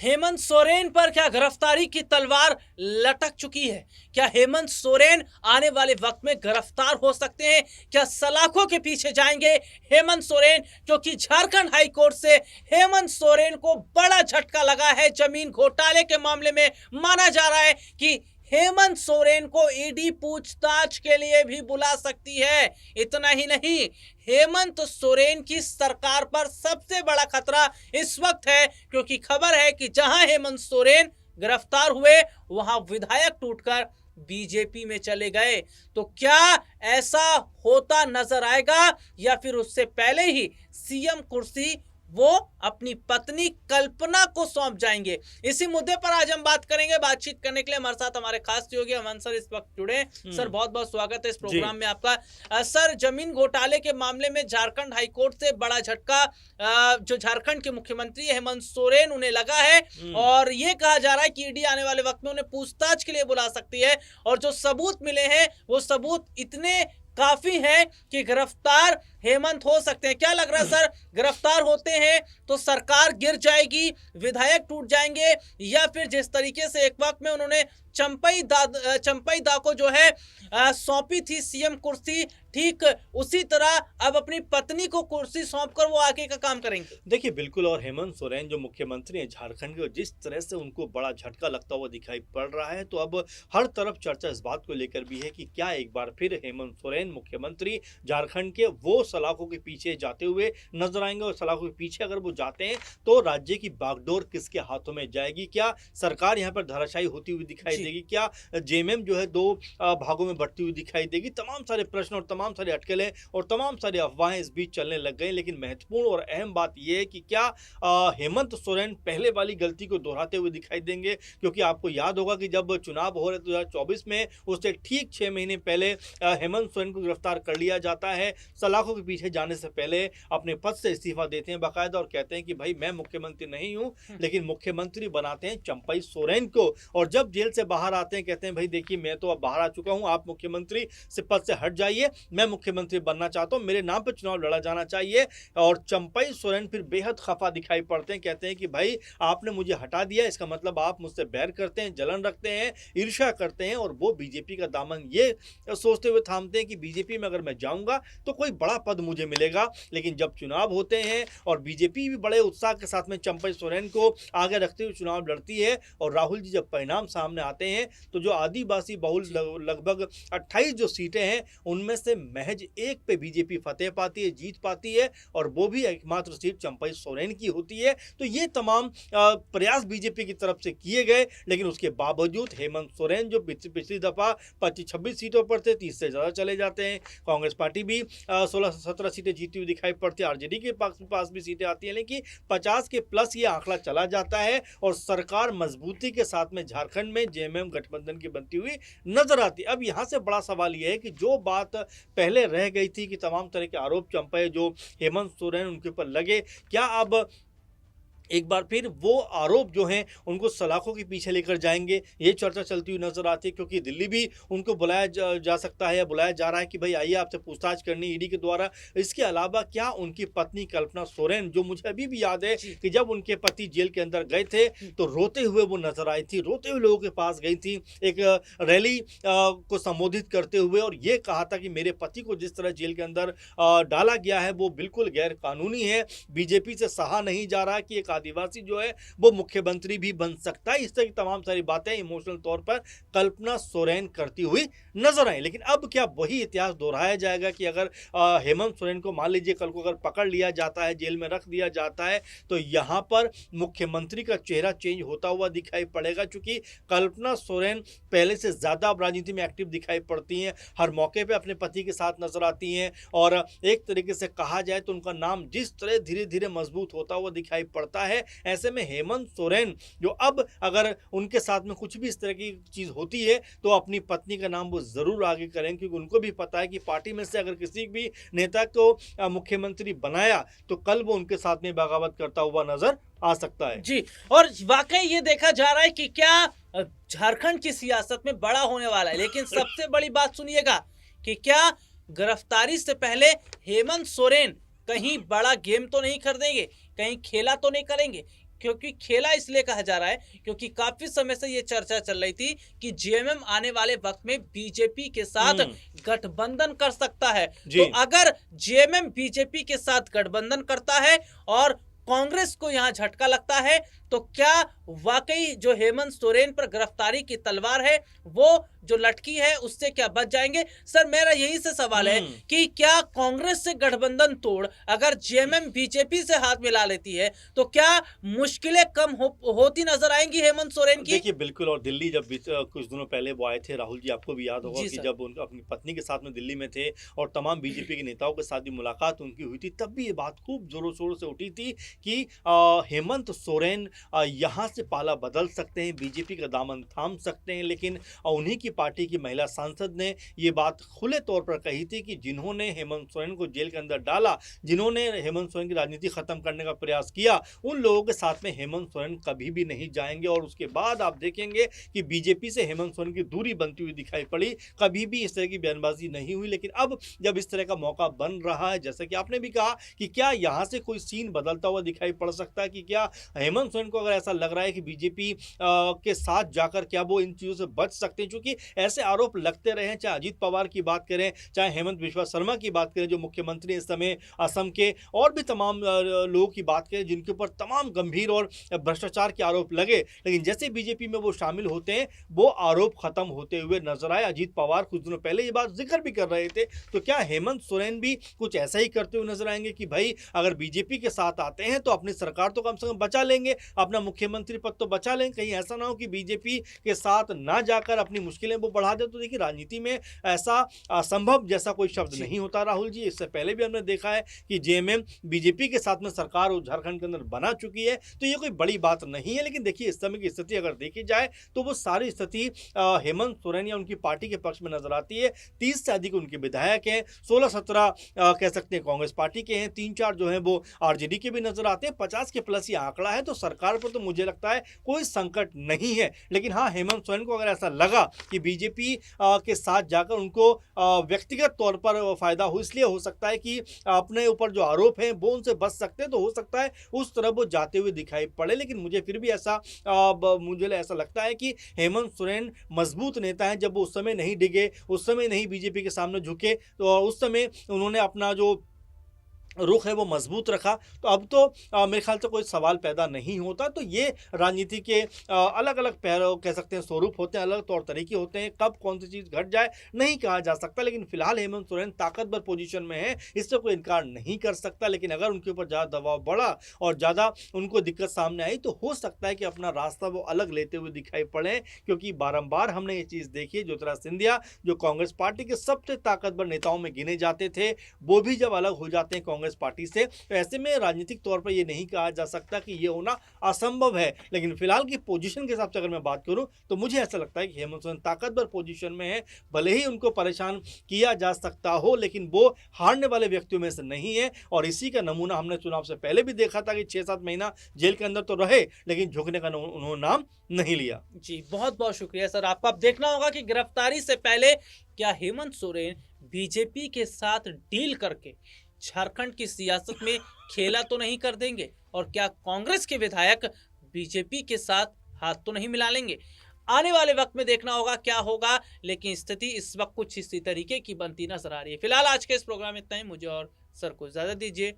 हेमंत सोरेन पर क्या गिरफ्तारी की तलवार लटक चुकी है? क्या हेमंत सोरेन आने वाले वक्त में गिरफ्तार हो सकते हैं? क्या सलाखों के पीछे जाएंगे हेमंत सोरेन? क्योंकि झारखंड हाई कोर्ट से हेमंत सोरेन को बड़ा झटका लगा है जमीन घोटाले के मामले में। माना जा रहा है कि हेमंत सोरेन को ईडी पूछताछ के लिए भी बुला सकती है। इतना ही नहीं, हेमंत सोरेन की सरकार पर सबसे बड़ा खतरा इस वक्त है, क्योंकि खबर है कि जहां हेमंत सोरेन गिरफ्तार हुए वहां विधायक टूटकर बीजेपी में चले गए। तो क्या ऐसा होता नजर आएगा या फिर उससे पहले ही सीएम कुर्सी वो अपनी पत्नी कल्पना को सौंप जाएंगे? इसी मुद्दे पर आज हम बात करेंगे। बातचीत करने के लिए हमारे साथ हमारे खास सहयोगी अमन सर इस वक्त जुड़े। सर बहुत बहुत स्वागत है इस प्रोग्राम में आपका। सर, जमीन घोटाले के मामले में झारखंड हाईकोर्ट से बड़ा झटका जो झारखंड के मुख्यमंत्री हेमंत सोरेन उन्हें लगा है और ये कहा जा रहा है कि ईडी आने वाले वक्त में उन्हें पूछताछ के लिए बुला सकती है और जो सबूत मिले हैं वो सबूत इतने काफी है कि गिरफ्तार हेमंत हो सकते हैं। क्या लग रहा है सर, गिरफ्तार होते हैं तो सरकार गिर जाएगी, विधायक टूट जाएंगे, या फिर जिस तरीके से एक वक्त में उन्होंने चंपई दा को जो है सौंपी थी सीएम कुर्सी, ठीक उसी तरह अब अपनी पत्नी को कुर्सी सौंपकर वो आगे का काम करेंगे? देखिए बिल्कुल, और हेमंत सोरेन जो मुख्यमंत्री हैं झारखंड के, जिस तरह से उनको बड़ा झटका लगता हुआ दिखाई पड़ रहा है, तो अब हर तरफ चर्चा इस बात को लेकर भी है कि क्या एक बार फिर हेमंत सोरेन मुख्यमंत्री झारखंड के वो सलाखों के पीछे जाते हुए नजर आएंगे, और सलाखों के पीछे अगर वो जाते हैं तो राज्य की बागडोर किसके हाथों में जाएगी? क्या सरकार यहाँ पर धराशायी होती हुई दिखाई देगी? क्या जेएमएम जो है दो भागों में बढ़ती हुई दिखाई देगी? तमाम सारे प्रश्न और तमाम सारे अटकलें और तमाम सारी अफवाहें इस बीच चलने लग गई। लेकिन महत्वपूर्ण और अहम बात यह है कि क्या हेमंत सोरेन पहले वाली गलती को दोहराते हुए दिखाई देंगे? क्योंकि आपको याद होगा कि जब चुनाव हो रहे 2024 में, उससे ठीक 6 महीने पहले हेमंत सोरेन को गिरफ्तार कर लिया जाता है। सलाखों के पीछे जाने से पहले अपने पद से इस्तीफा देते हैं बाकायदा, और कहते हैं कि भाई मैं मुख्यमंत्री नहीं हूं, लेकिन मुख्यमंत्री बनाते हैं चंपई सोरेन को। और जब जेल से बाहर आते हैं कहते हैं भाई देखिए मैं तो अब बाहर आ चुका हूं, आप मुख्यमंत्री से पद से हट जाइए, मैं मुख्यमंत्री बनना चाहता हूं, मेरे नाम पर चुनाव लड़ा जाना चाहिए। और चंपई सोरेन फिर बेहद खफा दिखाई पड़ते हैं, कहते हैं कि भाई आपने मुझे हटा दिया, इसका मतलब आप मुझसे बैर करते हैं, जलन रखते हैं, ईर्ष्या करते हैं। और वो बीजेपी का दामन ये सोचते हुए थामते हैं कि बीजेपी में अगर मैं जाऊंगा तो कोई बड़ा पद मुझे मिलेगा। लेकिन जब चुनाव होते हैं और बीजेपी भी बड़े उत्साह के साथ में चंपई सोरेन को आगे रखते हुए चुनाव लड़ती है, और राहुल जी जब परिणाम सामने आते हैं तो जो आदिवासी बहुल लगभग 28 जो सीटें हैं उनमें से महज एक पे बीजेपी फतेह पाती है, जीत पाती है, और वो भी एकमात्र सीट चंपई सोरेन की होती है। तो ये तमाम प्रयास बीजेपी की तरफ से किए गए, लेकिन उसके बावजूद हेमंत सोरेन जो पिछली दफा 25-26 सीटों पर थे, 30 से ज्यादा चले जाते हैं। कांग्रेस पार्टी भी 16-17 सीटें जीती हुई दिखाई पड़ती है, आरजेडी के पास भी सीटें आती हैं, लेकिन 50 के प्लस ये आंकड़ा चला जाता है और सरकार मजबूती के साथ में झारखंड में जेएमएम गठबंधन की बनती हुई नजर आती है। अब यहां से बड़ा सवाल यह है कि जो बात पहले रह गई थी कि तमाम तरह के आरोप चंपई जो हेमंत सोरेन उनके ऊपर लगे, क्या अब एक बार फिर वो आरोप जो हैं उनको सलाखों के पीछे लेकर जाएंगे? ये चर्चा चलती हुई नजर आती है, क्योंकि दिल्ली भी उनको बुलाया जा सकता है या बुलाया जा रहा है कि भाई आइए आपसे पूछताछ करनी ईडी के द्वारा। इसके अलावा क्या उनकी पत्नी कल्पना सोरेन, जो मुझे अभी भी याद है कि जब उनके पति जेल के अंदर गए थे तो रोते हुए वो नजर आई थी, रोते हुए लोगों के पास गई थी एक रैली को संबोधित करते हुए, और ये कहा था कि मेरे पति को जिस तरह जेल के अंदर डाला गया है वो बिल्कुल गैर कानूनी है, बीजेपी से सहा नहीं जा रहा कि एक आदिवासी जो है वो मुख्यमंत्री भी बन सकता है। इस तरह की तमाम सारी बातें इमोशनल तौर पर कल्पना सोरेन करती हुई नजर आई। लेकिन अब क्या वही इतिहास दोहराया जाएगा कि अगर हेमंत सोरेन को मान लीजिए कल को अगर पकड़ लिया जाता है, जेल में रख दिया जाता है, तो यहां पर मुख्यमंत्री का चेहरा चेंज होता हुआ दिखाई पड़ेगा? क्योंकि कल्पना सोरेन पहले से ज्यादा राजनीति में एक्टिव दिखाई पड़ती हैं, हर मौके पर अपने पति के साथ नजर आती हैं, और एक तरीके से कहा जाए तो उनका नाम जिस तरह धीरे धीरे मजबूत होता हुआ दिखाई पड़ता है, ऐसे में हेमंत सोरेन जो अब अगर उनके साथ में कुछ भी इस तरह की चीज होती है तो अपनी पत्नी का नाम वो जरूर आगे करें, क्योंकि उनको भी पता है कि पार्टी में से अगर किसी भी नेता को मुख्यमंत्री बनाया तो कल वो उनके साथ में बगावत करता हुआ नजर आ सकता है। जी, और वाकई ये देखा जा रहा है कि क्या झारखंड की सियासत में बड़ा होने वाला है। लेकिन सबसे बड़ी बात सुनिएगा कि क्या गिरफ्तारी से पहले हेमंत सोरेन कहीं बड़ा गेम तो नहीं कर देंगे, कहीं खेला तो नहीं करेंगे? क्योंकि खेला इसलिए कहा जा रहा है क्योंकि काफी समय से ये चर्चा चल रही थी कि जेएमएम आने वाले वक्त में बीजेपी के साथ गठबंधन कर सकता है। तो अगर जेएमएम बीजेपी के साथ गठबंधन करता है और कांग्रेस को यहां झटका लगता है तो क्या वाकई जो हेमंत सोरेन पर गिरफ्तारी की तलवार है वो जो लटकी है उससे क्या बच जाएंगे? सर मेरा यही से सवाल है कि क्या कांग्रेस से गठबंधन तोड़ अगर जेएमएम बीजेपी से हाथ मिला लेती है तो क्या मुश्किलें कम होती नजर आएंगी हेमंत सोरेन की? देखिए बिल्कुल, और दिल्ली जब कुछ दिनों पहले वो आए थे, राहुल जी आपको भी याद होगा कि जब उनका अपनी पत्नी के साथ में दिल्ली में थे और तमाम बीजेपी के नेताओं के साथ भी मुलाकात उनकी हुई थी, तब भी ये बात खूब जोरों शोरों से उठी थी कि हेमंत सोरेन यहाँ से पाला बदल सकते हैं, बीजेपी का दामन थाम सकते हैं। लेकिन उन्हीं की पार्टी की महिला सांसद ने ये बात खुले तौर पर कही थी कि जिन्होंने हेमंत सोरेन को जेल के अंदर डाला, जिन्होंने हेमंत सोरेन की राजनीति खत्म करने का प्रयास किया, उन लोगों के साथ में हेमंत सोरेन कभी भी नहीं जाएंगे। और उसके बाद आप देखेंगे कि बीजेपी से हेमंत सोरेन की दूरी बनती हुई दिखाई पड़ी, कभी भी इस तरह की बयानबाजी नहीं हुई। लेकिन अब जब इस तरह का मौका बन रहा है, जैसा कि आपने भी कहा कि क्या यहाँ से कोई सीन बदलता हुआ दिखाई पड़ सकता है कि क्या हेमंत सोरेन को अगर ऐसा लग रहा है कि बीजेपी के साथ जाकर क्या वो इन चीजों से बच सकते हैं, क्योंकि ऐसे आरोप लगते रहे हैं, चाहे अजीत पवार की बात करें, चाहे हेमंत बिश्वा शर्मा की बात करें जो मुख्यमंत्री इस समय असम के, और भी तमाम लोगों की बात करें जिनके ऊपर तमाम गंभीर और भ्रष्टाचार के आरोप लगे, लेकिन जैसे बीजेपी में वो शामिल होते हैं वो आरोप खत्म होते हुए नजर आए। अजीत पवार कुछ दिनों पहले ये बात जिक्र भी कर रहे थे। तो क्या हेमंत सोरेन भी कुछ ऐसा ही करते हुए नजर आएंगे कि भाई अगर बीजेपी के साथ आते हैं तो अपनी सरकार तो कम से कम बचा लेंगे, अपना मुख्यमंत्री पद तो बचा लेंगे, कहीं ऐसा ना हो कि बीजेपी के साथ ना जाकर अपनी मुश्किलें वो बढ़ा दे? तो देखिए राजनीति में ऐसा असंभव जैसा कोई शब्द नहीं होता राहुल जी। इससे पहले भी हमने देखा है कि जेएमएम बीजेपी के साथ में सरकार झारखंड के अंदर बना चुकी है, तो ये कोई बड़ी बात नहीं है। लेकिन देखिए इस समय की स्थिति अगर देखी जाए तो वो सारी स्थिति हेमंत सोरेन या उनकी पार्टी के पक्ष में नजर आती है। 30 से अधिक उनके विधायक हैं, 16-17 कह सकते हैं कांग्रेस पार्टी के हैं, 3-4 जो हैं वो आरजेडी के भी नजर आते हैं। 50 के प्लस ये आंकड़ा है, तो सरकार पर तो मुझे लगता है कोई संकट नहीं है। लेकिन हाँ, हेमंत सोरेन को अगर ऐसा लगा कि बीजेपी के साथ जाकर उनको व्यक्तिगत तौर पर फायदा हो, इसलिए हो सकता है कि अपने ऊपर जो आरोप हैं वो उनसे बच सकते हैं, तो हो सकता है उस तरफ वो जाते हुए दिखाई पड़े। लेकिन मुझे फिर भी मुझे ऐसा लगता है कि हेमंत सोरेन मजबूत नेता हैं। जब वो उस समय नहीं डिगे, उस समय नहीं बीजेपी के सामने झुके, तो उस समय उन्होंने अपना जो रुख है वो मजबूत रखा, तो अब तो मेरे ख्याल से कोई सवाल पैदा नहीं होता। तो ये राजनीति के अलग अलग पहलू कह सकते हैं, स्वरूप होते हैं, अलग तौर तरीके होते हैं, कब कौन सी चीज़ घट जाए नहीं कहा जा सकता। लेकिन फिलहाल हेमंत सोरेन ताकतवर पोजीशन में है, इससे कोई इनकार नहीं कर सकता। लेकिन अगर उनके ऊपर ज़्यादा दबाव बढ़ा और ज़्यादा उनको दिक्कत सामने आई तो हो सकता है कि अपना रास्ता वो अलग लेते हुए दिखाई पड़े, क्योंकि बारम्बार हमने ये चीज़ देखी है। ज्योतिरादित्य सिंधिया जो कांग्रेस पार्टी के सबसे ताकतवर नेताओं में गिने जाते थे, वो भी जब अलग हो जाते हैं कांग्रेस पार्टी से, तो ऐसे में राजनीतिक तौर पर यह नहीं कहा जा सकता कि यह होना असंभव है। लेकिन फिलहाल की पोजीशन के हिसाब से अगर मैं बात करूं तो मुझे ऐसा लगता है कि हेमंत सोरेन ताकतवर पोजीशन में है। भले ही उनको परेशान किया जा सकता हो, लेकिन वो हारने वाले व्यक्तियों में से नहीं है। और इसी का नमूना हमने चुनाव से पहले भी देखा था कि 6-7 महीना जेल के अंदर तो रहे, लेकिन झुकने का उन्होंने नाम नहीं लिया। जी बहुत बहुत शुक्रिया सर आपका। अब देखना होगा कि गिरफ्तारी से पहले क्या हेमंत सोरेन बीजेपी के साथ डील करके झारखंड की सियासत में खेला तो नहीं कर देंगे, और क्या कांग्रेस के विधायक बीजेपी के साथ हाथ तो नहीं मिला लेंगे। आने वाले वक्त में देखना होगा क्या होगा, लेकिन स्थिति इस वक्त कुछ इसी तरीके की बनती नजर आ रही है। फिलहाल आज के इस प्रोग्राम में इतना ही। मुझे और सर को इजाजत दीजिए।